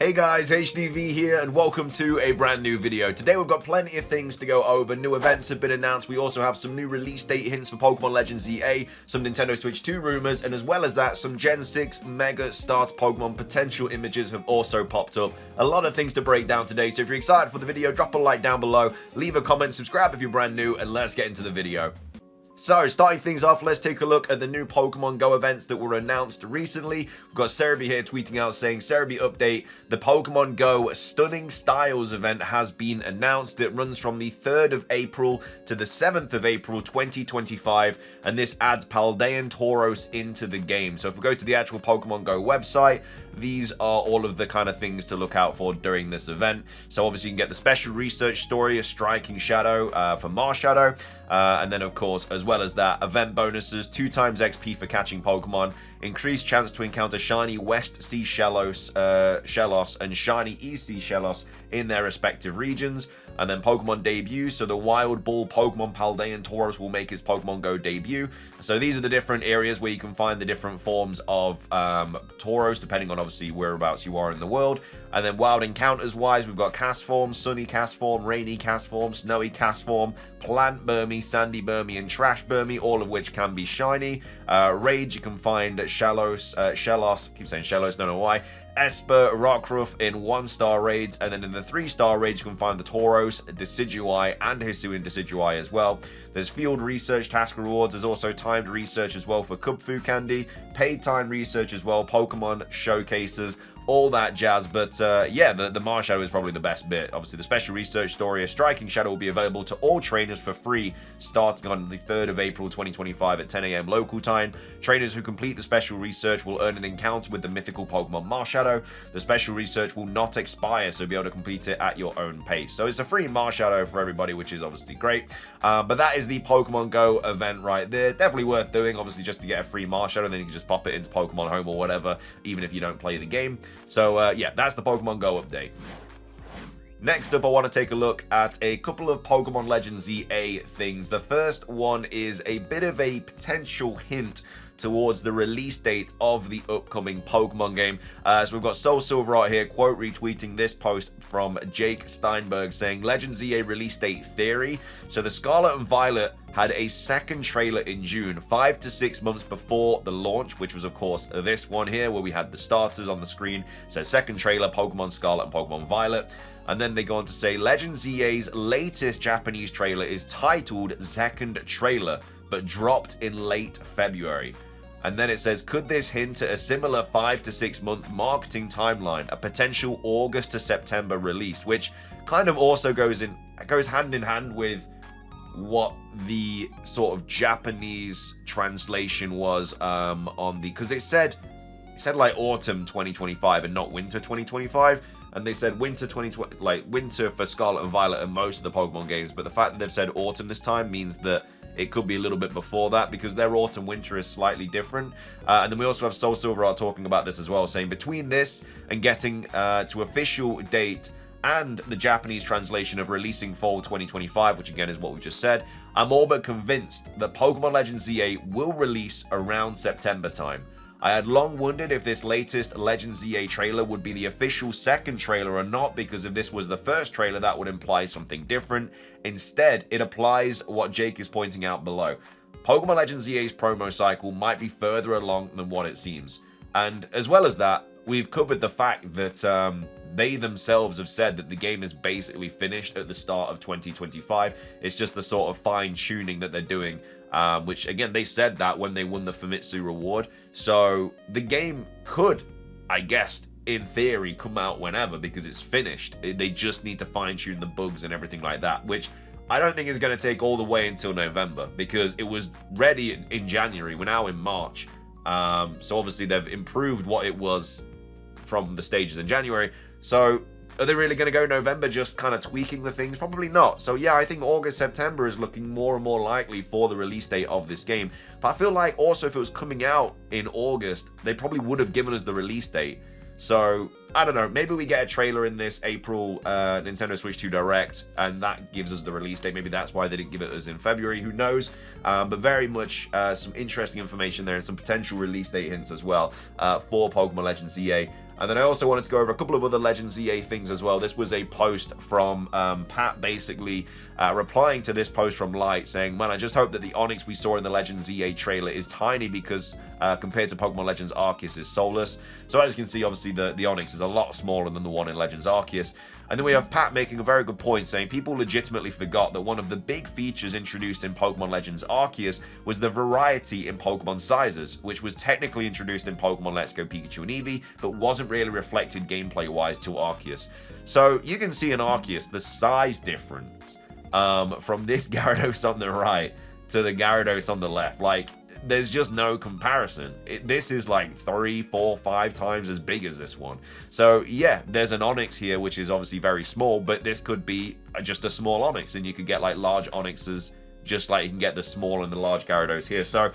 Hey guys, HDV here and welcome to a brand new video. Today we've got plenty of things to go over. New events have been announced. We also have some new release date hints for Pokemon Legends ZA, some Nintendo Switch 2 rumors, and as well as that, some Gen 6 Mega Start Pokemon potential images have also popped up. A lot of things to break down today, so if you're excited for the video, drop a like down below, leave a comment, subscribe if you're brand new, and let's get into the video. So, starting things off, let's take a look at the new Pokemon Go events that were announced recently. We've got Cerebi here tweeting out saying, Cerebi update, the Pokemon Go Stunning Styles event has been announced. It runs from the 3rd of April to the 7th of April 2025, and this adds Paldean Tauros into the game. So if we go to the actual Pokemon Go website, these are all of the kind of things to look out for during this event. So obviously you can get the special research story, a striking shadow for Marshadow, and then of course, as well as that, event bonuses, 2 times XP for catching Pokemon, increased chance to encounter shiny West Sea Shellos and shiny East Sea Shellos in their respective regions, and then Pokemon debut. So the Wild Bull Pokemon Paldean Tauros will make his Pokemon Go debut. So these are the different areas where you can find the different forms of Tauros, depending on obviously whereabouts you are in the world. And then wild encounters wise, we've got Cast Form, Sunny Cast Form, Rainy Cast Form, Snowy Cast Form, Plant Burmy, Sandy Burmy, and Trash Burmy, all of which can be shiny. Rage, you can find Shellos, keep saying Shellos, don't know why. Esper, Rockruff in 1-star raids, and then in the 3-star raids you can find the Tauros, Decidueye, and Hisuian Decidueye as well. There's field research task rewards, there's also timed research as well for Kubfu Candy, paid time research as well, Pokemon showcases, all that jazz. But yeah, the Marshadow is probably the best bit. Obviously the special research story, a striking shadow, will be available to all trainers for free starting on the 3rd of April 2025 at 10 AM local time. Trainers who complete the special research will earn an encounter with the mythical Pokemon Marshadow. The special research will not expire, so you'll be able to complete it at your own pace. So it's a free Marshadow for everybody, which is obviously great. But that is the Pokemon Go event right there. Definitely worth doing, obviously, just to get a free Marshadow, then you can just pop it into Pokemon Home or whatever, even if you don't play the game. So yeah, that's the Pokemon Go update. Next up, I want to take a look at a couple of Pokemon Legends ZA things. The first one is a bit of a potential hint towards the release date of the upcoming Pokemon game. So we've got Soul Silver right here, quote retweeting this post from Jake Steinberg saying, Legends ZA release date theory. So the Scarlet and Violet had a second trailer in June, 5 to 6 months before the launch, which was of course this one here where we had the starters on the screen. So second trailer, Pokemon Scarlet and Pokemon Violet. And then they go on to say, Legends ZA's latest Japanese trailer is titled Second Trailer, but dropped in late February. And then it says, could this hint at a similar 5 to 6 month marketing timeline, a potential August to September release, which kind of also goes hand in hand with what the sort of Japanese translation was on the, because it said like autumn 2025 and not winter 2025. And they said winter 2020, like winter for Scarlet and Violet and most of the Pokemon games. But the fact that they've said autumn this time means that it could be a little bit before that, because their autumn-winter is slightly different. And then we also have Soul Silver talking about this as well, saying between this and getting to official date and the Japanese translation of releasing fall 2025, which again is what we just said, I'm all but convinced that Pokemon Legends ZA will release around September time. I had long wondered if this latest Legends ZA trailer would be the official second trailer or not, because if this was the first trailer, that would imply something different. Instead, it applies what Jake is pointing out below. Pokemon Legends ZA's promo cycle might be further along than what it seems. And as well as that, we've covered the fact that they themselves have said that the game is basically finished at the start of 2025. It's just the sort of fine-tuning that they're doing. Which, again, they said that when they won the Famitsu reward. So the game could, I guess, in theory, come out whenever because it's finished. They just need to fine-tune the bugs and everything like that, which I don't think is going to take all the way until November, because it was ready in January. We're now in March. So obviously they've improved what it was from the stages in January. So are they really going to go November, just kind of tweaking the things? Probably not. So yeah, I think August, September is looking more and more likely for the release date of this game. But I feel like also if it was coming out in August, they probably would have given us the release date. So, I don't know, maybe we get a trailer in this April Nintendo Switch 2 Direct, and that gives us the release date. Maybe that's why they didn't give it us in February, who knows? But very much some interesting information there and some potential release date hints as well for Pokemon Legends ZA. And then I also wanted to go over a couple of other Legends EA things as well. This was a post from Pat, basically replying to this post from Light, saying, man, I just hope that the Onyx we saw in the Legends EA trailer is tiny because compared to Pokemon Legends Arceus is soulless. So as you can see, obviously the Onyx is a lot smaller than the one in Legends Arceus. And then we have Pat making a very good point, saying people legitimately forgot that one of the big features introduced in Pokemon Legends Arceus was the variety in Pokemon sizes, which was technically introduced in Pokemon Let's Go Pikachu and Eevee, but wasn't really reflected gameplay-wise to Arceus. So you can see in Arceus the size difference from this Gyarados on the right to the Gyarados on the left. Like, there's just no comparison. This is like 3, 4, 5 times as big as this one. So yeah, there's an Onyx here, which is obviously very small, but this could be just a small Onyx, and you could get like large Onyxes, just like you can get the small and the large Gyarados here. So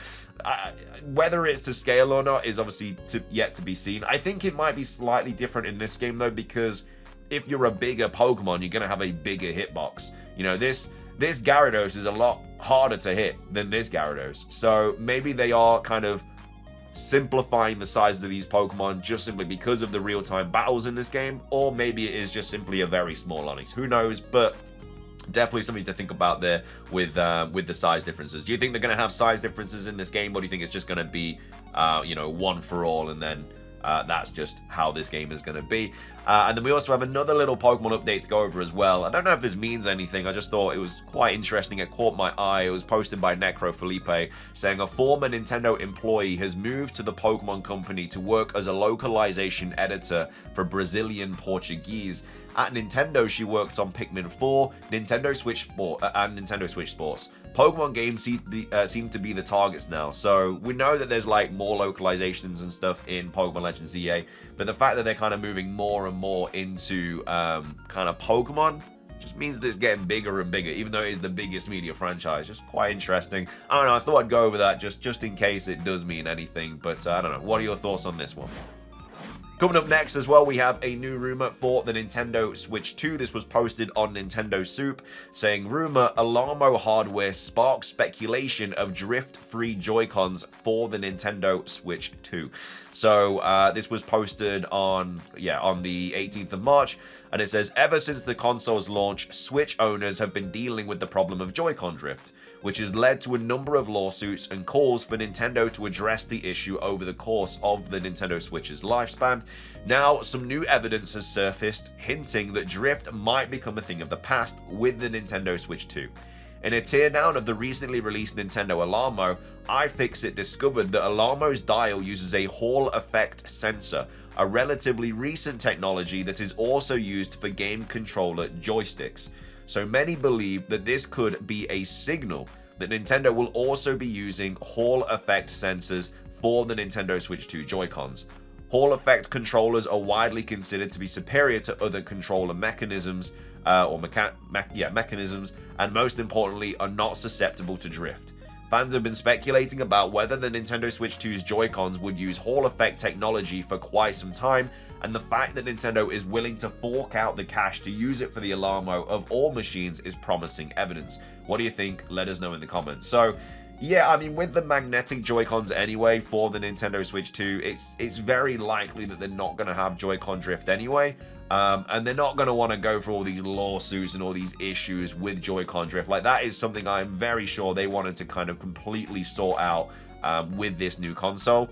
whether it's to scale or not is obviously yet to be seen. I think it might be slightly different in this game though, because if you're a bigger Pokemon, you're going to have a bigger hitbox. You know, this Gyarados is a lot harder to hit than this Gyarados. So maybe they are kind of simplifying the size of these Pokemon just simply because of the real-time battles in this game, or maybe it is just simply a very small Onyx. Who knows? But definitely something to think about there with the size differences. Do you think they're going to have size differences in this game, or do you think it's just going to be, you know, one for all, and then that's just how this game is going to be? And then we also have another little Pokemon update to go over as well. I don't know if this means anything. I just thought it was quite interesting. It caught my eye. It was posted by Necro Felipe, saying a former Nintendo employee has moved to the Pokemon Company to work as a localization editor for Brazilian Portuguese. At Nintendo, she worked on Pikmin 4, Nintendo Switch Sport, and Nintendo Switch Sports. Pokemon games seem to be the targets now, so we know that there's like more localizations and stuff in Pokemon Legends EA, but the fact that they're kind of moving more and more into kind of Pokemon just means that it's getting bigger and bigger, even though it is the biggest media franchise. Just quite interesting. I don't know, I thought I'd go over that just in case it does mean anything, but I don't know. What are your thoughts on this one? Coming up next as well, we have a new rumor for the Nintendo Switch 2. This was posted on Nintendo Soup, saying, rumor Alamo hardware sparks speculation of drift-free Joy-Cons for the Nintendo Switch 2. So this was posted on the 18th of March, and it says, ever since the console's launch, Switch owners have been dealing with the problem of Joy-Con drift, which has led to a number of lawsuits and calls for Nintendo to address the issue over the course of the Nintendo Switch's lifespan. Now, some new evidence has surfaced, hinting that drift might become a thing of the past with the Nintendo Switch 2. In a teardown of the recently released Nintendo Alamo, iFixit discovered that Alamo's dial uses a Hall effect sensor, a relatively recent technology that is also used for game controller joysticks. So many believe that this could be a signal that Nintendo will also be using Hall effect sensors for the Nintendo Switch 2 Joy-Cons. Hall effect controllers are widely considered to be superior to other controller mechanisms, mechanisms, and most importantly are not susceptible to drift. Fans have been speculating about whether the Nintendo Switch 2's Joy-Cons would use Hall effect technology for quite some time, and the fact that Nintendo is willing to fork out the cash to use it for the Alamo of all machines is promising evidence. What do you think? Let us know in the comments. So yeah, I mean, with the magnetic Joy-Cons anyway for the Nintendo Switch 2, it's very likely that they're not going to have Joy-Con drift anyway. And they're not going to want to go for all these lawsuits and all these issues with Joy-Con drift. Like, that is something I'm very sure they wanted to kind of completely sort out with this new console.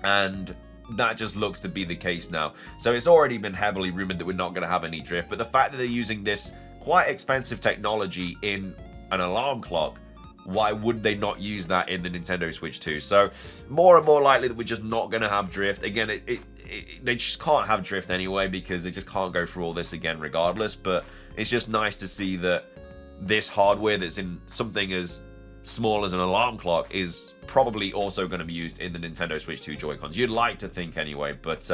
And that just looks to be the case now. So it's already been heavily rumored that we're not going to have any drift. But the fact that they're using this quite expensive technology in an alarm clock, why would they not use that in the Nintendo Switch 2? So more and more likely that we're just not going to have drift. Again, they just can't have drift anyway because they just can't go through all this again regardless. But it's just nice to see that this hardware that's in something as small as an alarm clock is probably also going to be used in the Nintendo Switch 2 Joy-Cons. You'd like to think anyway, but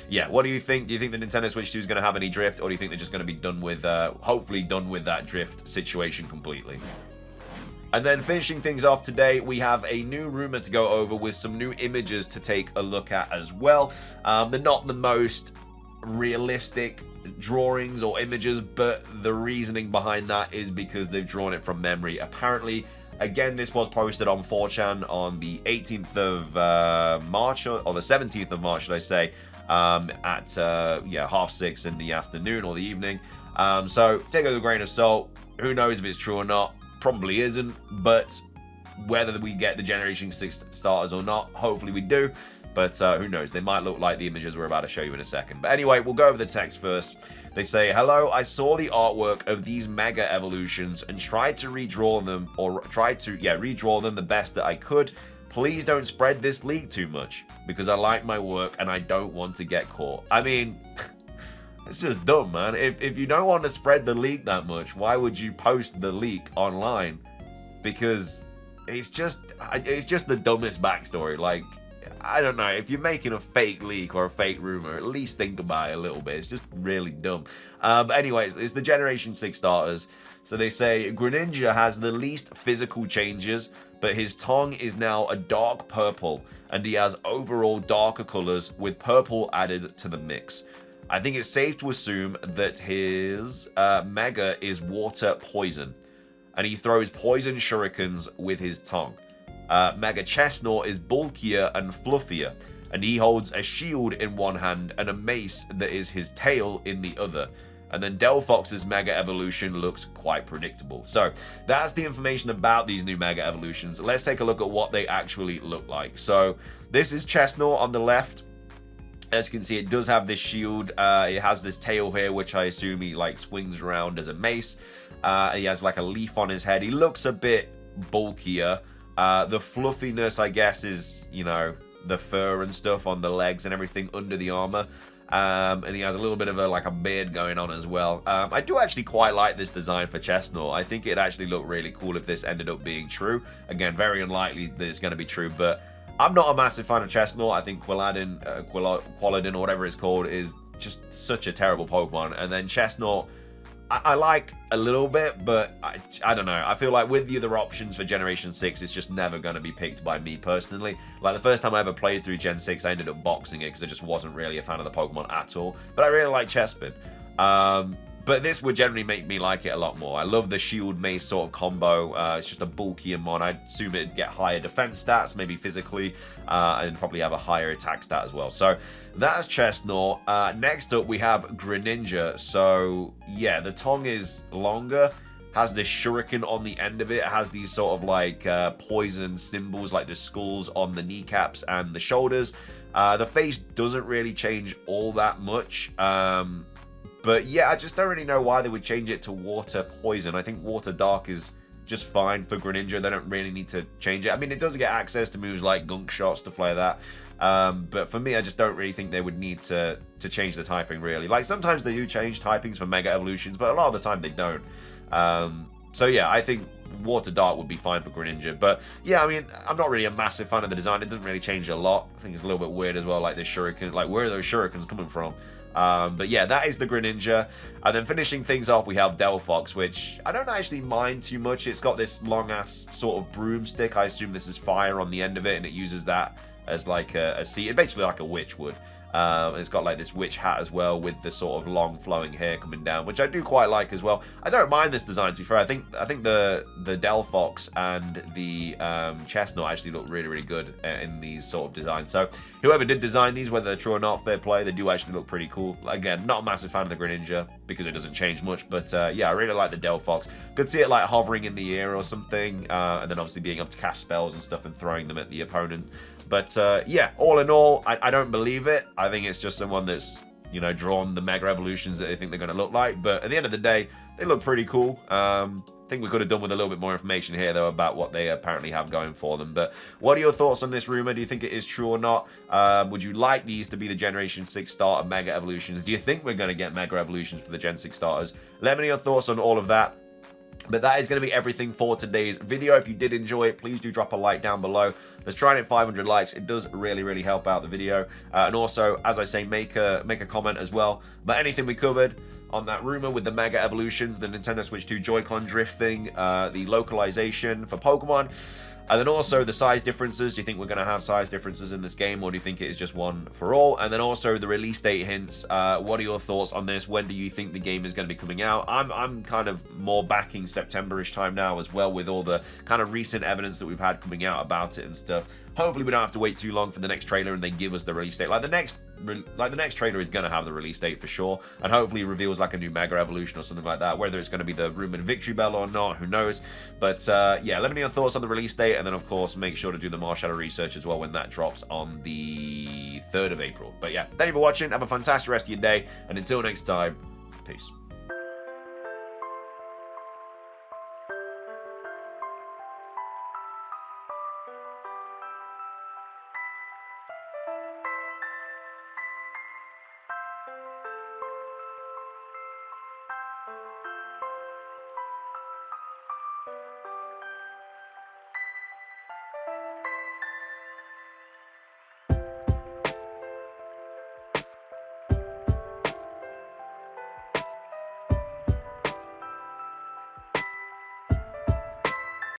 yeah, what do you think? Do you think the Nintendo Switch 2 is going to have any drift, or do you think they're just going to be done with, hopefully done with that drift situation completely? And then finishing things off today, we have a new rumor to go over with some new images to take a look at as well. They're not the most realistic drawings or images, but the reasoning behind that is because they've drawn it from memory. Apparently, again, this was posted on 4chan on the 18th of March, or the 17th of March, should I say. at 6:30 in the afternoon or the evening. So take it with a grain of salt. Who knows if it's true or not? Probably isn't, but whether we get the Generation 6 starters or not, hopefully we do. But who knows? They might look like the images we're about to show you in a second. But anyway, we'll go over the text first. They say, "Hello, I saw the artwork of these mega evolutions and tried to redraw them, redraw them the best that I could. Please don't spread this leak too much because I like my work and I don't want to get caught." I mean, it's just dumb, man. If you don't want to spread the leak that much, why would you post the leak online? Because it's just the dumbest backstory. Like, I don't know, if you're making a fake leak or a fake rumor, at least think about it a little bit. It's just really dumb. But anyways, it's the Generation 6 starters. So they say Greninja has the least physical changes, but his tongue is now a dark purple, and he has overall darker colors with purple added to the mix. I think it's safe to assume that his Mega is water poison, and he throws poison shurikens with his tongue. Mega Chestnut is bulkier and fluffier, and he holds a shield in one hand and a mace that is his tail in the other. And then Delphox's Mega Evolution looks quite predictable. So that's the information about these new Mega Evolutions. Let's take a look at what they actually look like. So this is Chestnut on the left. As you can see, it does have this shield. It has this tail here, which I assume he like swings around as a mace. He has like a leaf on his head. He looks a bit bulkier. The fluffiness, I guess, is, you know, the fur and stuff on the legs and everything under the armor. And he has a little bit of a beard going on as well. I do actually quite like this design for Chestnut. I think it actually looked really cool if this ended up being true. Again, very unlikely that it's going to be true, but I'm not a massive fan of Chestnut. I think Quilladin, or whatever it's called, is just such a terrible Pokemon. And then Chestnut, I like a little bit, but I don't know. I feel like with the other options for Generation 6, it's just never going to be picked by me personally. Like the first time I ever played through Gen 6, I ended up boxing it because I just wasn't really a fan of the Pokemon at all. But I really like Chespin. But this would generally make me like it a lot more. I love the shield mace sort of combo. It's just a bulkier mon. I'd assume it'd get higher defense stats, maybe physically, and probably have a higher attack stat as well. So that's Chestnut. Next up, we have Greninja. So yeah, the tongue is longer. Has this shuriken on the end of it. It has these sort of like poison symbols, like the skulls on the kneecaps and the shoulders. The face doesn't really change all that much. But yeah, I just don't really know why they would change it to water poison. I think water dark is just fine for Greninja. They don't really need to change it. I mean, it does get access to moves like Gunk Shot, stuff like that. But for me, I just don't really think they would need to change the typing, really. Like, sometimes they do change typings for Mega Evolutions, but a lot of the time they don't. So yeah, I think water dark would be fine for Greninja. But yeah, I mean, I'm not really a massive fan of the design. It doesn't really change a lot. I think it's a little bit weird as well, like this shuriken. Like, where are those shurikens coming from? But yeah, that is the Greninja. And then finishing things off, we have Delphox, which I don't actually mind too much. It's got this long-ass sort of broomstick. I assume this is fire on the end of it, and it uses that as like a seat, basically like a witch would. It's got like this witch hat as well with the sort of long flowing hair coming down, which I do quite like as well. I don't mind this design, to be fair. I think the Delphox and the Chestnut actually look really, really good in these sort of designs. So whoever did design these, whether they're true or not, fair play. They do actually look pretty cool. Again, not a massive fan of the Greninja because it doesn't change much, but yeah, I really like the Delphox. Could see it like hovering in the air or something, and then obviously being able to cast spells and stuff and throwing them at the opponent. But yeah, all in all, I don't believe it. I think it's just someone that's, you know, drawn the Mega Evolutions that they think they're going to look like. But at the end of the day, they look pretty cool. I think we could have done with a little bit more information here, though, about what they apparently have going for them. But what are your thoughts on this rumor? Do you think it is true or not? Would you like these to be the Generation 6 starter Mega Evolutions? Do you think we're going to get Mega Evolutions for the Gen 6 starters? Let me know your thoughts on all of that. But that is going to be everything for today's video. If you did enjoy it, please do drop a like down below. Let's try and hit 500 likes. It does really, really help out the video. And also, as I say, make a comment as well about anything we covered on that rumor with the Mega Evolutions, the Nintendo Switch 2 Joy-Con drifting, the localization for Pokemon, and then also the size differences. Do you think we're going to have size differences in this game, or do you think it is just one for all? And then also the release date hints. What are your thoughts on this? When do you think the game is going to be coming out? I'm kind of more backing September-ish time now as well, with all the kind of recent evidence that we've had coming out about it and stuff. Hopefully we don't have to wait too long for the next trailer and they give us the release date. Like the like the next trailer is going to have the release date for sure, and hopefully reveals like a new Mega Evolution or something like that. Whether it's going to be the rumored Victory Bell or not, who knows? But yeah, let me know your thoughts on the release date, and then of course make sure to do the Marshadow research as well when that drops on the 3rd of April. But yeah, thank you for watching. Have a fantastic rest of your day, and until next time, peace.